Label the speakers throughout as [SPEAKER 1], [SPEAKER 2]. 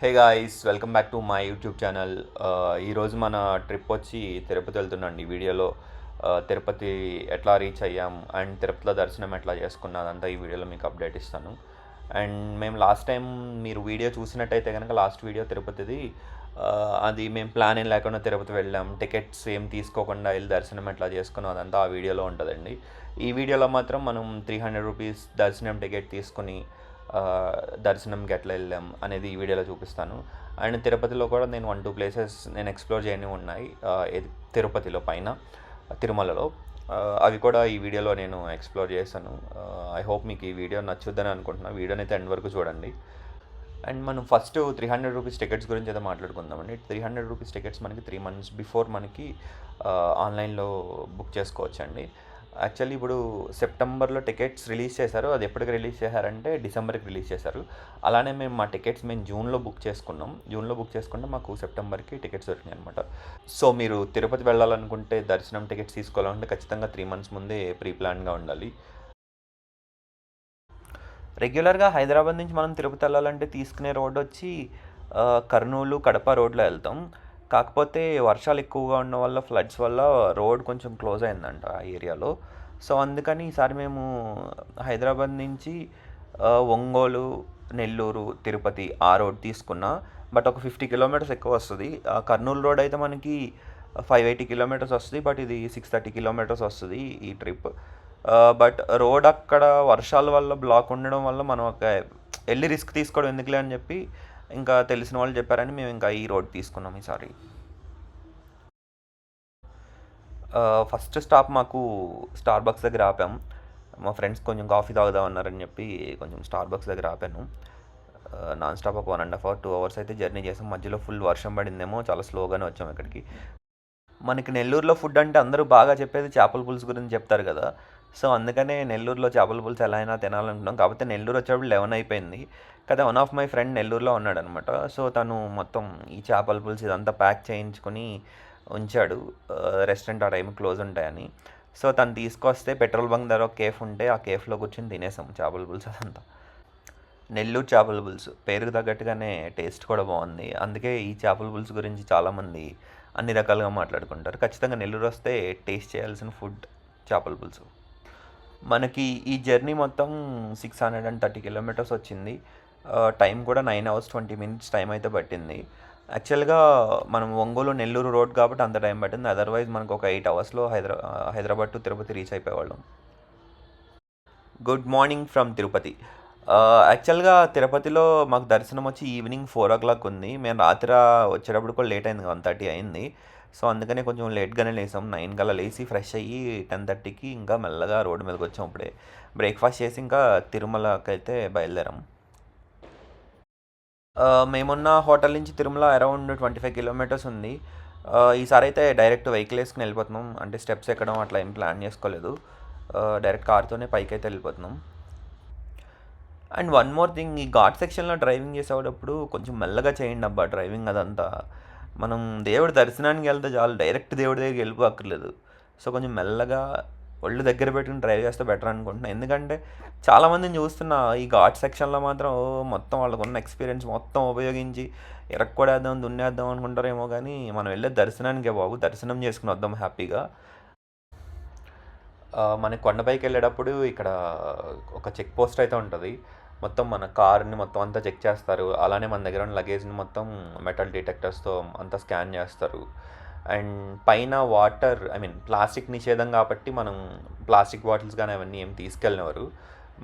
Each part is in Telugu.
[SPEAKER 1] Hey guys, welcome back to my YouTube channel. ఈరోజు మన ట్రిప్ వచ్చి తిరుపతి వెళ్తున్నాండి. ఈ వీడియోలో తిరుపతి ఎట్లా రీచ్ అయ్యాం అండ్ తిరుపతిలో దర్శనం ఎట్లా చేసుకున్నా అదంతా ఈ వీడియోలో మీకు అప్డేట్ ఇస్తాను. అండ్ మేము లాస్ట్ టైం మీరు వీడియో చూసినట్టయితే కనుక లాస్ట్ వీడియో తిరుపతిది, అది మేము ప్లాన్ ఏం లేకుండా తిరుపతి వెళ్ళాం. టికెట్స్ ఏం తీసుకోకుండా వెళ్ళి దర్శనం ఎట్లా చేసుకున్నాం అదంతా ఆ వీడియోలో ఉంటుందండి. ఈ వీడియోలో మాత్రం మనం 300 రూపీస్ దర్శనం టికెట్ తీసుకుని దర్శనంకి ఎట్లా వెళ్ళాం అనేది ఈ వీడియోలో చూపిస్తాను. అండ్ తిరుపతిలో కూడా నేను 1-2 ప్లేసెస్ నేను ఎక్స్ప్లోర్ చేయని ఉన్నాయి. తిరుపతిలో పైన తిరుమలలో అవి కూడా ఈ వీడియోలో నేను ఎక్స్ప్లోర్ చేశాను. ఐ హోప్ మీకు ఈ వీడియో నచ్చుద్దని అనుకుంటున్నాను. వీడియోని అయితే ఎండ్ వరకు చూడండి. అండ్ మనం ఫస్ట్ 300 రూపీస్ టికెట్స్ గురించి అయితే మాట్లాడుకుందామండి. 300 రూపీస్ టికెట్స్ మనకి 3 months బిఫోర్ మనకి ఆన్లైన్లో బుక్ చేసుకోవచ్చండి. యాక్చువల్లీ ఇప్పుడు సెప్టెంబర్లో టికెట్స్ రిలీజ్ చేశారు. అది ఎప్పటికి రిలీజ్ చేశారంటే డిసెంబర్కి రిలీజ్ చేశారు. అలానే మా టికెట్స్ మేము జూన్లో బుక్ చేసుకున్నాం. జూన్లో బుక్ చేసుకుంటే మాకు సెప్టెంబర్కి టికెట్స్ దొరికినాయి అనమాట. సో మీరు తిరుపతి వెళ్ళాలనుకుంటే దర్శనం టికెట్స్ తీసుకోవాలంటే ఖచ్చితంగా 3 months ముందే ప్రీ ప్లాన్గా ఉండాలి. రెగ్యులర్గా హైదరాబాద్ నుంచి మనం తిరుపతి వెళ్ళాలంటే తీసుకునే రోడ్ వచ్చి కర్నూలు కడప రోడ్లో వెళ్తాం. కాకపోతే వర్షాలు ఎక్కువగా ఉన్న వల్ల ఫ్లడ్స్ వల్ల రోడ్ కొంచెం క్లోజ్ అయిందంట ఆ ఏరియాలో. సో అందుకని ఈసారి మేము హైదరాబాద్ నుంచి ఒంగోలు, నెల్లూరు, తిరుపతి ఆ రోడ్ తీసుకున్నా. బట్ ఒక 50 kilometers ఎక్కువ వస్తుంది. కర్నూలు రోడ్ అయితే మనకి 580 kilometers వస్తుంది. బట్ ఇది 630 kilometers వస్తుంది ఈ ట్రిప్. బట్ రోడ్ అక్కడ వర్షాల వల్ల బ్లాక్ ఉండడం వల్ల మనం ఒక వెళ్ళి రిస్క్ తీసుకోవడం ఎందుకులే అని చెప్పి ఇంకా తెలిసిన వాళ్ళు చెప్పారని మేము ఇంకా ఈ రోడ్ తీసుకున్నాం ఈసారి. ఫస్ట్ స్టాప్ మాకు స్టార్బక్స్ దగ్గర ఆపాం. మా ఫ్రెండ్స్ కొంచెం కాఫీ తాగుదామన్నారని చెప్పి కొంచెం స్టార్బక్స్ దగ్గర ఆపాను. నాన్ స్టాప్ ఒక 1.5 hours 2 hours అయితే జర్నీ చేసాం. మధ్యలో ఫుల్ వర్షం పడిందేమో, చాలా స్లోగానే వచ్చాం ఇక్కడికి. మనకి నెల్లూరులో ఫుడ్ అంటే అందరూ బాగా చెప్పేది చేపల పులుసు గురించి చెప్తారు కదా. సో అందుకనే నెల్లూరులో చేపల పులుసు ఎలా అయినా తినాలనుకున్నాం. కాకపోతే నెల్లూరు వచ్చేప్పుడు 11 అయిపోయింది కదా. వన్ ఆఫ్ మై ఫ్రెండ్ నెల్లూరులో ఉన్నాడనమాట. సో తను మొత్తం ఈ చేపల పులుసు ఇదంతా ప్యాక్ చేయించుకొని ఉంచాడు. రెస్టారెంట్ ఆ టైం క్లోజ్ ఉంటాయని. సో తను తీసుకొస్తే పెట్రోల్ బంక్ దగ్గర ఒక కేఫ్ ఉంటే ఆ కేఫ్లో కూర్చొని తినేసాం చేపల పులుసు అదంతా. నెల్లూరు చేపల పులుసు పేరుకు తగ్గట్టుగానే టేస్ట్ కూడా బాగుంది. అందుకే ఈ చేపల పులుసు గురించి చాలామంది అన్ని రకాలుగా మాట్లాడుకుంటారు. ఖచ్చితంగా నెల్లూరు వస్తే టేస్ట్ చేయాల్సిన ఫుడ్ చేపల పులుసు. మనకి ఈ జర్నీ మొత్తం 630 kilometers వచ్చింది. టైం కూడా 9 hours 20 minutes టైం అయితే పట్టింది. యాక్చువల్గా మనం ఒంగోలు నెల్లూరు రోడ్ కాబట్టి అంత టైం పట్టింది. అదర్వైజ్ మనకు ఒక 8 hours Hyderabad to Tirupati reach అయిపోయేవాళ్ళం. Good morning from Tirupati. యాక్చువల్గా తిరుపతిలో మాకు దర్శనం వచ్చి ఈవినింగ్ 4 o'clock ఉంది. మేము రాత్రి వచ్చేటప్పుడు కూడా లేట్ అయింది, 1:30 అయింది. సో అందుకనే కొంచెం లేట్గానే లేసాం. 9 కల్లా లేచి ఫ్రెష్ అయ్యి 10:30కి ఇంకా మెల్లగా రోడ్డు మీదకి వచ్చాం. ఇప్పుడే బ్రేక్ఫాస్ట్ చేసి ఇంకా తిరుమలకి అయితే బయలుదేరాం. మేమున్న హోటల్ నుంచి తిరుమల అరౌండ్ 25 kilometers ఉంది. ఈసారి అయితే డైరెక్ట్ వెహికల్ వేసుకుని వెళ్ళిపోతున్నాం. అంటే స్టెప్స్ ఎక్కడం అట్లా ఏం ప్లాన్ చేసుకోలేదు. డైరెక్ట్ కార్తోనే పైకి అయితే వెళ్ళిపోతున్నాం. అండ్ వన్ మోర్ థింగ్, ఈ ఘాట్ సెక్షన్లో డ్రైవింగ్ చేసేటప్పుడు కొంచెం మెల్లగా చేయండి అబ్బా డ్రైవింగ్ అదంతా. మనం దేవుడి దర్శనానికి వెళ్తే చాలు, డైరెక్ట్ దేవుడి దగ్గరికి వెళ్ళిపోక్కర్లేదు. సో కొంచెం మెల్లగా ఒళ్ళు దగ్గర పెట్టుకుని డ్రైవ్ చేస్తే బెటర్ అనుకుంటున్నాను. ఎందుకంటే చాలామందిని చూస్తున్నా ఈ ఘాట్ సెక్షన్లో మాత్రం మొత్తం వాళ్ళకు ఉన్న ఎక్స్పీరియన్స్ మొత్తం ఉపయోగించి ఎరక్కొడేద్దాం దున్నేద్దాం అనుకుంటారేమో, కానీ మనం వెళ్ళే దర్శనానికే బాబు, దర్శనం చేసుకుని వద్దాం హ్యాపీగా. మన కొండపైకి వెళ్ళేటప్పుడు ఇక్కడ ఒక చెక్ పోస్ట్ అయితే ఉంటుంది. మొత్తం మన కార్ని మొత్తం అంతా చెక్ చేస్తారు. అలానే మన దగ్గర ఉన్న లగేజ్ని మొత్తం మెటల్ డిటెక్టర్స్తో అంతా స్కాన్ చేస్తారు. అండ్ పైన వాటర్, ప్లాస్టిక్ నిషేధం కాబట్టి మనం ప్లాస్టిక్ బాటిల్స్ కానీ అవన్నీ ఏం తీసుకెళ్ళినవారు.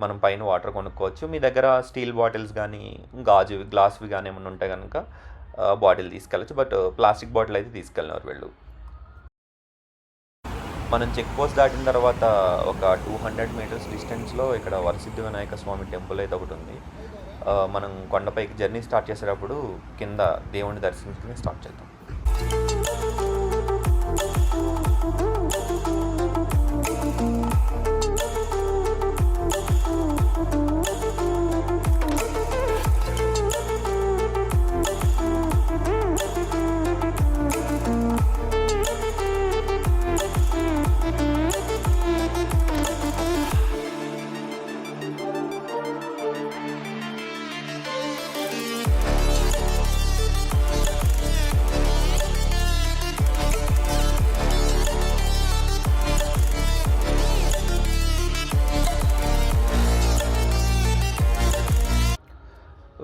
[SPEAKER 1] మనం పైన వాటర్ కొనుక్కోవచ్చు. మీ దగ్గర స్టీల్ బాటిల్స్ కానీ గ్లాస్వి కానీ ఏమైనా ఉంటే కనుక బాటిల్ తీసుకెళ్ళచ్చు. బట్ ప్లాస్టిక్ బాటిల్ అయితే తీసుకెళ్ళినవారు వీళ్ళు. మనం చెక్ పోస్ట్ దాటిన తర్వాత ఒక 200 meters డిస్టెన్స్లో ఇక్కడ వరసిద్ధి వినాయక స్వామి టెంపుల్ అయితే ఒకటి ఉంది. మనం కొండపైకి జర్నీ స్టార్ట్ చేసేటప్పుడు కింద దేవుణ్ణి దర్శించుకుని స్టార్ట్ చేద్దాం.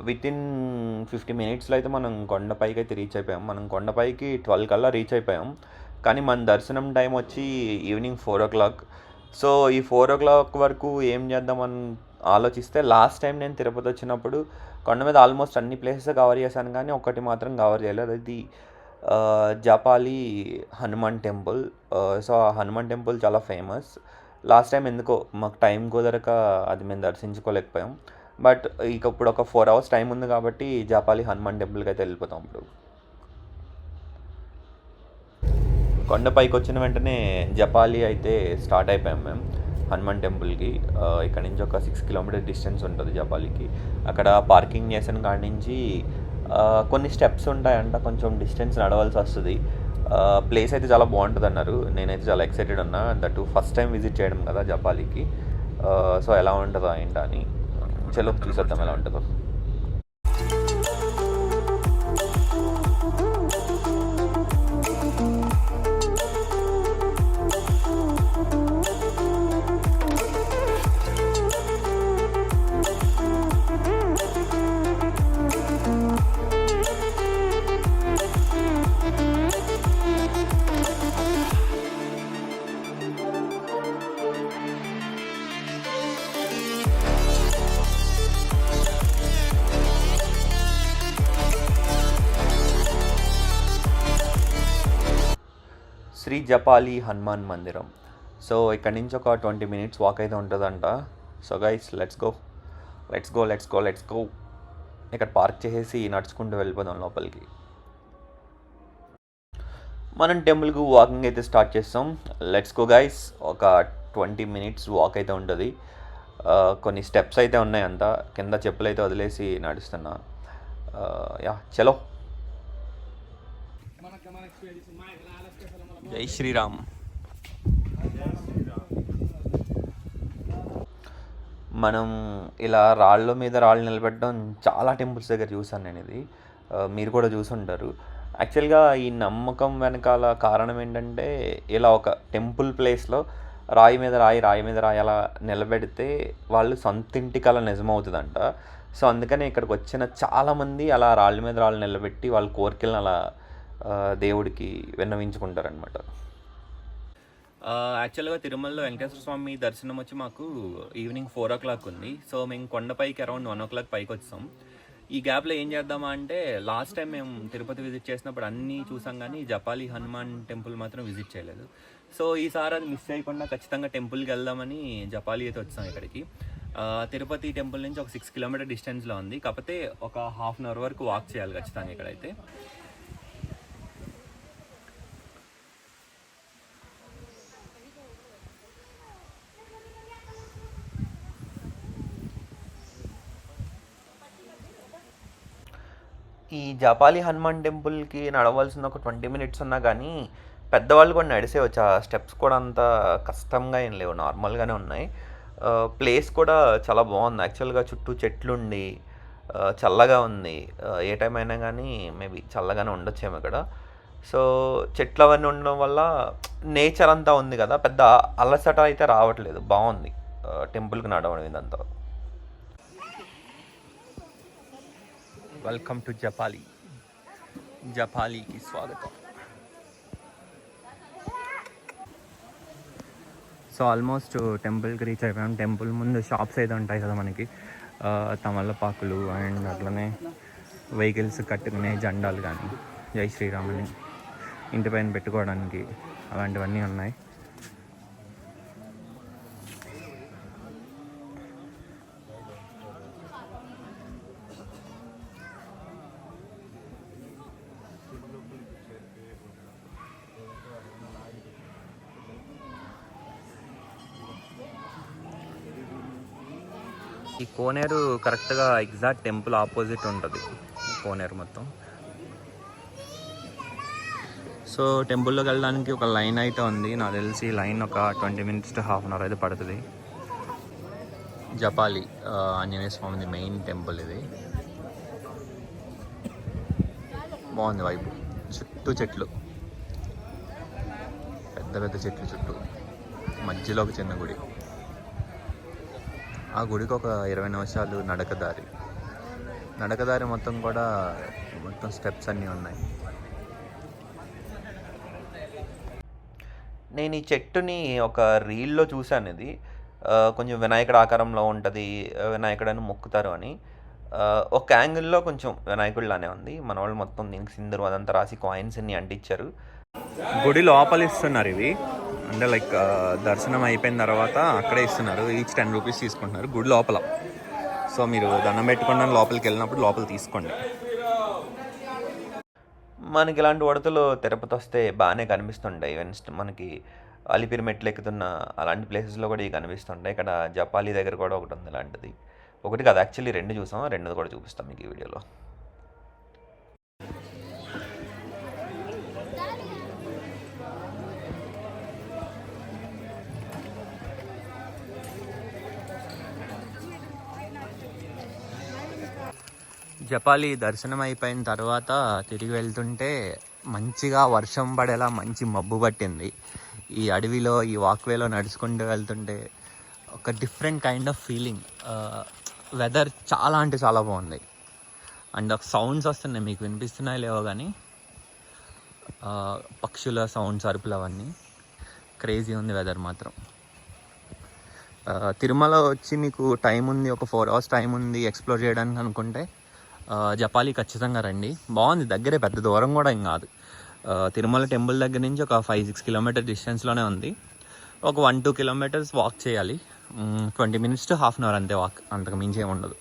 [SPEAKER 1] వితిన్ 50 మినిట్స్లో అయితే మనం కొండపైకి అయితే రీచ్ అయిపోయాం. మనం కొండపైకి 12 కల్లా రీచ్ అయిపోయాం. కానీ మన దర్శనం టైం వచ్చి ఈవినింగ్ 4:00. సో ఈ 4:00 వరకు ఏం చేద్దామని ఆలోచిస్తే, లాస్ట్ టైం నేను తిరుపతి వచ్చినప్పుడు కొండ మీద ఆల్మోస్ట్ అన్ని ప్లేసెస్ కవర్ చేశాను, కానీ ఒకటి మాత్రం కవర్ చేయలేదు. అది జపాలి హనుమాన్ టెంపుల్. సో ఆ హనుమాన్ టెంపుల్ చాలా ఫేమస్. లాస్ట్ టైం ఎందుకో మాకు టైం కుదరక అది మేము దర్శించుకోలేకపోయాం. బట్ ఇక ఇప్పుడు ఒక 4 అవర్స్ టైం ఉంది కాబట్టి జపాలి హనుమాన్ టెంపుల్కి అయితే వెళ్ళిపోతాం. ఇప్పుడు కొండపైకి వచ్చిన వెంటనే జపాలి అయితే స్టార్ట్ అయిపోయాం మేము హనుమాన్ టెంపుల్కి. ఇక్కడ నుంచి ఒక 6 కిలోమీటర్ డిస్టెన్స్ ఉంటుంది జపాలికి. అక్కడ పార్కింగ్ చేసిన కాడి నుంచి కొన్ని స్టెప్స్ ఉంటాయంట, కొంచెం డిస్టెన్స్ నడవాల్సి వస్తుంది. ప్లేస్ అయితే చాలా బాగుంటుంది అన్నారు. నేనైతే చాలా ఎక్సైటెడ్ ఉన్నా, దట్ ఫస్ట్ టైం విజిట్ చేయడం కదా జపాలికి. సో ఎలా ఉంటుందో ఏంటో అని చలో చూసేద్దాం ఎలా ఉంటుందో. శ్రీ జపాలి హనుమాన్ మందిరం. సో ఇక్కడ నుంచి ఒక 20 మినిట్స్ వాక్ అయితే ఉంటుందంట. So guys let's go. ఇక్కడ పార్క్ చేసేసి నడుచుకుంటూ వెళ్ళిపోదాం లోపలికి. మనం టెంపుల్కి వాకింగ్ అయితే స్టార్ట్ చేస్తాం. Let's go guys. ఒక 20 మినిట్స్ వాక్ అయితే ఉంటుంది. కొన్ని స్టెప్స్ అయితే ఉన్నాయంట, కింద చెప్పులు అయితే వదిలేసి నడుస్తున్నా. చలో. జై శ్రీరామ్. మనం ఇలా రాళ్ళ మీద రాళ్ళు నిలబెట్టడం చాలా టెంపుల్స్ దగ్గర చూసాను నేను. ఇది మీరు కూడా చూసుంటారు. యాక్చువల్గా ఈ నమ్మకం వెనకాల కారణం ఏంటంటే, ఇలా ఒక టెంపుల్ ప్లేస్లో రాయి మీద రాయి అలా నిలబెడితే వాళ్ళు సొంతింటికి అలా నిజమవుతుందంట. సో అందుకని ఇక్కడికి వచ్చిన చాలామంది అలా రాళ్ళ మీద రాళ్ళు నిలబెట్టి వాళ్ళ కోరికలను అలా దేవుడికి విన్నవించుకుంటారనమాట. యాక్చువల్గా తిరుమలలో వెంకటేశ్వర స్వామి దర్శనం వచ్చి మాకు ఈవినింగ్ 4:00 ఉంది. సో మేము కొండపైకి అరౌండ్ 1:00 పైకి వచ్చాం. ఈ గ్యాప్లో ఏం చేద్దామా అంటే, లాస్ట్ టైం మేము తిరుపతి విజిట్ చేసినప్పుడు అన్నీ చూసాం, కానీ జపాలి హనుమాన్ టెంపుల్ మాత్రం విజిట్ చేయలేదు. సో ఈసారి అది మిస్ చేయకుండా ఖచ్చితంగా టెంపుల్కి వెళ్దామని జపాలి అయితే వచ్చాం ఇక్కడికి. తిరుపతి టెంపుల్ నుంచి ఒక 6 కిలోమీటర్ డిస్టెన్స్లో ఉంది. కాకపోతే ఒక హాఫ్ అన్ అవర్ వరకు వాక్ చేయాలి ఖచ్చితంగా ఇక్కడైతే. ఈ జపాలి హనుమాన్ టెంపుల్కి నడవలసిన ఒక 20 మినిట్స్ ఉన్నా కానీ పెద్దవాళ్ళు కూడా నడిసేవచ్చు. ఆ స్టెప్స్ కూడా అంత కష్టంగా ఏం లేవు, నార్మల్గానే ఉన్నాయి. ప్లేస్ కూడా చాలా బాగుంది యాక్చువల్గా. చుట్టూ చెట్లుండి చల్లగా ఉంది. ఏ టైం అయినా కానీ మేబీ చల్లగానే ఉండొచ్చేమో ఇక్కడ. సో చెట్లు అవన్నీ ఉండడం వల్ల నేచర్ అంతా ఉంది కదా, పెద్ద అలసట అయితే రావట్లేదు. బాగుంది టెంపుల్కి నడవడం ఇదంతా. వెల్కమ్ టు జపాలికి స్వాగతం. సో ఆల్మోస్ట్ టెంపుల్కి రీచ్ అయిపోయాం. టెంపుల్ ముందు షాప్స్ అయితే ఉంటాయి కదా మనకి, తమలపాకులు అండ్ అట్లనే వెహికల్స్ కట్టుకునే జెండాలు కానీ, జై శ్రీరామ్ అని ఇంటి పైన పెట్టుకోవడానికి అలాంటివన్నీ ఉన్నాయి. ఈ కోనేరు కరెక్ట్గా ఎగ్జాక్ట్ టెంపుల్ ఆపోజిట్ ఉంటుంది కోనేరు మొత్తం. సో టెంపుల్లోకి వెళ్ళడానికి ఒక లైన్ అయితే ఉంది. నాకు తెలిసి లైన్ ఒక 20 minutes to half an hour అయితే పడుతుంది. జపాలి ఆంజనేయ స్వామిది మెయిన్ టెంపుల్ ఇది. బాగుంది వైపు. చుట్టూ చెట్లు, పెద్ద పెద్ద చెట్లు చుట్టూ. మధ్యలో ఒక చిన్న గుడి. ఆ గుడికి ఒక 20 నిమిషాలు నడక దారి. నడకదారి మొత్తం కూడా మొత్తం స్టెప్స్ అన్నీ ఉన్నాయి. నేను ఈ చెట్టుని ఒక రీల్‌లో చూసాను ఇది. కొంచెం వినాయకుడి ఆకారంలో ఉంటది. వినాయకుడని మొక్కుతారు అని. ఒక యాంగిల్‌లో కొంచెం వినాయకుడిలానే ఉంది. మనోళ్ళు మొత్తం దీనికి సింధూరం అదంతా రాసి కాయిన్స్ అన్ని అంటించారు. గుడి లోపల ఇస్తున్నారు ఇవి. అంటే లైక్ దర్శనం అయిపోయిన తర్వాత అక్కడే ఇస్తున్నారు. ఈచ్ 10 రూపీస్ తీసుకుంటున్నారు గుడి లోపల. సో మీరు దండం పెట్టుకోవడానికి లోపలికి వెళ్ళినప్పుడు లోపల తీసుకోండి. మనకి ఇలాంటి ఉడతలు తిరుపతి వస్తే బాగానే కనిపిస్తుంటాయి. ఈవెన్ మనకి అలిపిరి మెట్లు ఎక్కుతున్న అలాంటి ప్లేసెస్లో కూడా ఇవి కనిపిస్తుంటాయి. ఇక్కడ జపాలి దగ్గర కూడా ఒకటి ఉంది ఇలాంటిది. ఒకటి కాదు, యాక్చువల్లీ 2 చూసాం. 2 కూడా చూపిస్తాం మీకు ఈ వీడియోలో. జపాలి దర్శనం అయిపోయిన తర్వాత తిరిగి వెళ్తుంటే మంచిగా వర్షం పడేలా మంచి మబ్బు పట్టింది. ఈ అడవిలో ఈ వాక్వేలో నడుచుకుంటూ వెళ్తుంటే ఒక different kind of feeling. Weather చాలా అంటే చాలా బాగుంది. అండ్ సౌండ్స్ వస్తున్నాయి, మీకు వినిపిస్తున్నాయి లేవో కానీ పక్షుల సౌండ్స్, అరుపులు అవన్నీ క్రేజీ ఉంది వెదర్ మాత్రం. తిరుమల వచ్చి మీకు టైం ఉంది, ఒక 4 hours టైం ఉంది ఎక్స్ప్లోర్ చేయడానికి అనుకుంటే జపాలి ఖచ్చితంగా రండి. బాగుంది, దగ్గరే, పెద్ద దూరం కూడా ఏం కాదు. తిరుమల టెంపుల్ దగ్గర నుంచి ఒక 5-6 kilometer డిస్టెన్స్లోనే ఉంది. ఒక 1-2 kilometers వాక్ చేయాలి. 20 minutes to half an hour అంతే వాక్, అంతకు మించి ఏమి ఉండదు.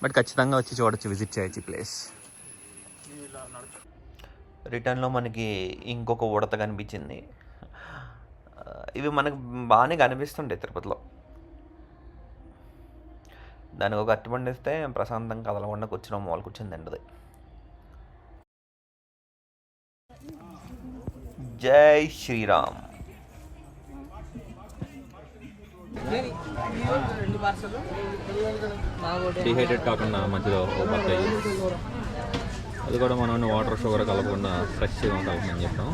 [SPEAKER 1] బట్ ఖచ్చితంగా వచ్చి చూడొచ్చు, విజిట్ చేయొచ్చు ఈ ప్లేస్. రిటర్న్లో మనకి ఇంకొక ఉడత కనిపించింది. ఇవి మనకు బాగానే కనిపిస్తుంటాయి తిరుపతిలో. దానికి ఒక అరటిపండు ఇస్తే ప్రశాంతంగా కదలకుండా కూర్చున్న మూల కూర్చొని తింటది. జై శ్రీరామ్. డిహైడ్రేట్ కాకుండా మధ్యలో అది కూడా మనం వాటర్ షుగర్ కలపకుండా ఫ్రెష్గా కలపమని చెప్పాం.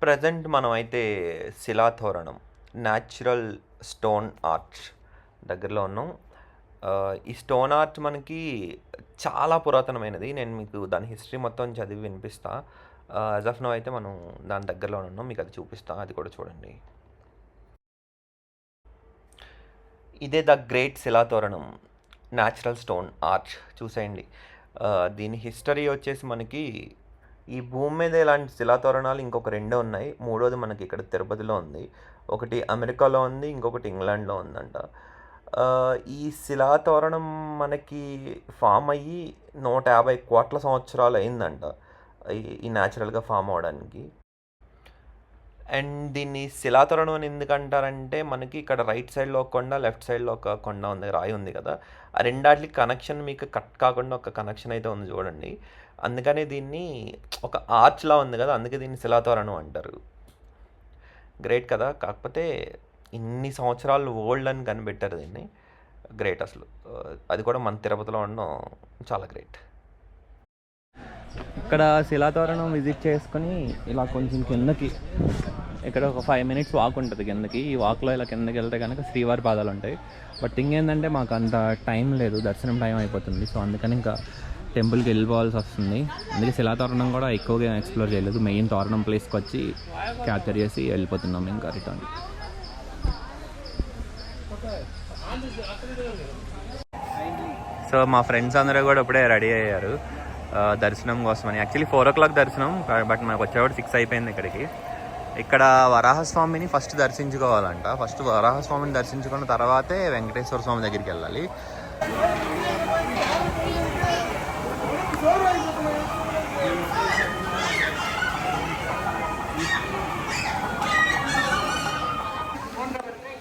[SPEAKER 1] ప్రజెంట్ మనం అయితే శిలాతోరణం, న్యాచురల్ స్టోన్ ఆర్చ్ దగ్గరలో ఉన్నాం. ఈ స్టోన్ ఆర్చ్ మనకి చాలా పురాతనమైనది. నేను మీకు దాని హిస్టరీ మొత్తం చదివి వినిపిస్తా. యాజ్ ఆఫ్ నో అయితే మనం దాని దగ్గరలో ఉన్నాం, మీకు అది చూపిస్తా, అది కూడా చూడండి. ఇదే the great Silathoranam natural stone arch, చూసేయండి. దీని హిస్టరీ వచ్చేసి మనకి ఈ భూమి మీద ఇలాంటి శిలాతోరణాలు ఇంకొక 2 ఉన్నాయి. 3వది మనకి ఇక్కడ తిరుపతిలో ఉంది. ఒకటి అమెరికాలో ఉంది, ఇంకొకటి ఇంగ్లాండ్లో ఉందంట. ఈ శిలాతోరణం మనకి ఫామ్ అయ్యి 150 కోట్ల సంవత్సరాలు అయిందంట ఈ న్యాచురల్గా ఫామ్ అవడానికి. అండ్ దీన్ని శిలాతోరణం అని ఎందుకంటారంటే మనకి ఇక్కడ రైట్ సైడ్లో ఒక కొండ, లెఫ్ట్ సైడ్లో ఒక కొండ ఉంది, రాయి ఉంది కదా. ఆ రెండాటికి కనెక్షన్ మీకు కట్ కాకుండా ఒక కనెక్షన్ అయితే ఉంది చూడండి. అందుకనే దీన్ని ఒక ఆర్చ్లా ఉంది కదా, అందుకే దీన్ని శిలాతోరణం అంటారు. గ్రేట్ కదా. కాకపోతే ఇన్ని సంవత్సరాలు ఓల్డ్ అని కనిపెట్టారు దీన్ని. గ్రేట్ అసలు. అది కూడా మన తిరుపతిలో ఉండడం చాలా గ్రేట్. ఇక్కడ శిలాతోరణం విజిట్ చేసుకొని ఇలా కొంచెం కిందకి, ఇక్కడ ఒక 5 minutes వాక్ ఉంటుంది కిందకి. ఈ వాక్లో ఇలా కిందకి వెళ్తే కనుక శ్రీవారి పాదాలు ఉంటాయి. బట్ థింగ్ ఏంటంటే మాకు అంత టైం లేదు, దర్శనం టైం అయిపోతుంది. సో అందుకని ఇంకా టెంపుల్కి వెళ్ళిపోవాల్సి వస్తుంది. అందుకే శిలాతోరణం కూడా ఎక్కువగా ఎక్స్ప్లోర్ చేయలేదు. మెయిన్ తోరణం ప్లేస్కి వచ్చి క్యాప్చర్ చేసి వెళ్ళిపోతున్నాం ఇంకా రిటర్న్. సో మా ఫ్రెండ్స్ అందరూ కూడా ఇప్పుడే రెడీ అయ్యారు దర్శనం కోసమని. యాక్చువల్లీ 4 o'clock దర్శనం, బట్ మాకు వచ్చేవాడు 6 అయిపోయింది ఇక్కడికి. ఇక్కడ వరాహస్వామిని ఫస్ట్ దర్శించుకోవాలంట. ఫస్ట్ వరాహస్వామిని దర్శించుకున్న తర్వాతే వెంకటేశ్వర స్వామి దగ్గరికి వెళ్ళాలి.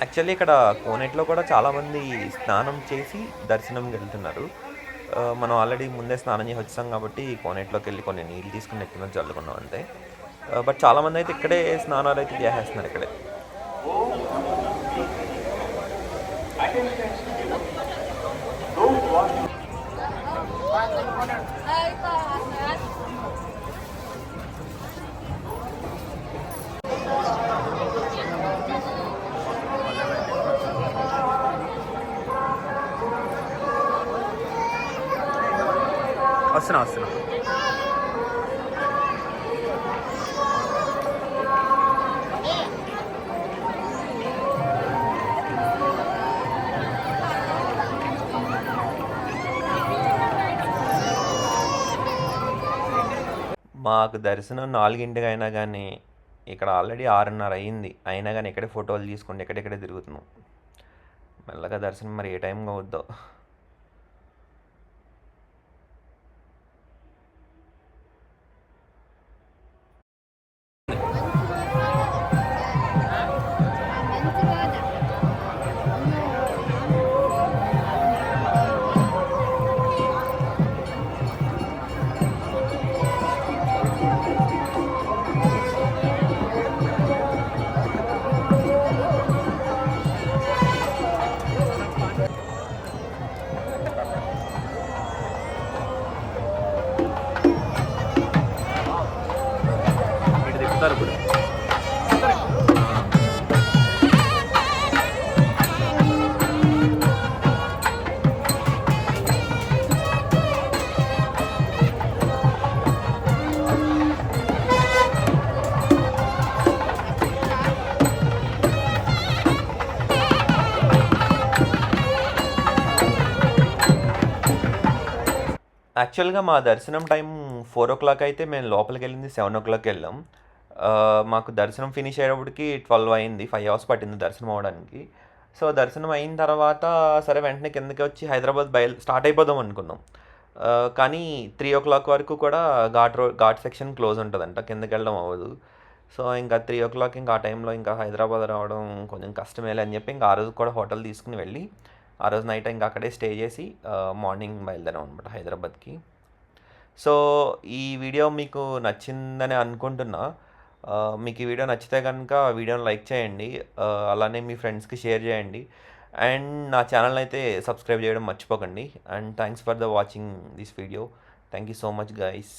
[SPEAKER 1] యాక్చువల్లీ ఇక్కడ కోనేట్లో కూడా చాలామంది స్నానం చేసి దర్శనంకి వెళ్తున్నారు. మనం ఆల్రెడీ ముందే స్నానం చేసి వచ్చాం కాబట్టి కోనేట్లోకి వెళ్ళి కొన్ని నీళ్ళు తీసుకుని ఎక్కడ చల్లుకున్నాం అంతే. బట్ చాలామంది అయితే ఇక్కడే స్నానాలు అయితే చేసేస్తున్నారు ఇక్కడే. వస్తున్నా మాకు దర్శనం 4కి అయినా కానీ ఇక్కడ ఆల్రెడీ 6:30 అయ్యింది. అయినా కానీ ఇక్కడే ఫోటోలు తీసుకుంటే ఎక్కడెక్కడే తిరుగుతున్నాం. మెల్లగా దర్శనం మరి ఏ టైంగా అవుద్దో. ఇటు తిప్పుతారు ఇప్పుడు. యాక్చువల్గా మా దర్శనం టైం 4:00 అయితే మేము లోపలికి వెళ్ళింది 7:00 వెళ్ళాం. మాకు దర్శనం ఫినిష్ అయ్యేటప్పటికి 12 అయింది. 5 అవర్స్ పట్టింది దర్శనం అవ్వడానికి. సో దర్శనం అయిన తర్వాత సరే వెంటనే కిందకి వచ్చి హైదరాబాద్ స్టార్ట్ అయిపోదాం అనుకున్నాం. కానీ 3:00 వరకు కూడా ఘాట్ సెక్షన్ క్లోజ్ ఉంటుందంట, కిందకి వెళ్ళడం అవ్వదు. సో ఇంకా 3:00 ఇంకా ఆ టైంలో ఇంకా హైదరాబాద్ రావడం కొంచెం కష్టమేలే అని చెప్పి ఇంకా ఆ రోజు కూడా హోటల్ తీసుకుని వెళ్ళి ఆ రోజు నైట్ ఇంకా అక్కడే స్టే చేసి మార్నింగ్ బయలుదేరాం అనమాట హైదరాబాద్కి. సో ఈ వీడియో మీకు నచ్చిందని అనుకుంటున్నా. మీకు ఈ వీడియో నచ్చితే కనుక వీడియోని లైక్ చేయండి, అలానే మీ ఫ్రెండ్స్కి షేర్ చేయండి, అండ్ నా ఛానల్ అయితే సబ్స్క్రైబ్ చేయడం మర్చిపోకండి. And thanks for the watching this video. Thank you so much guys.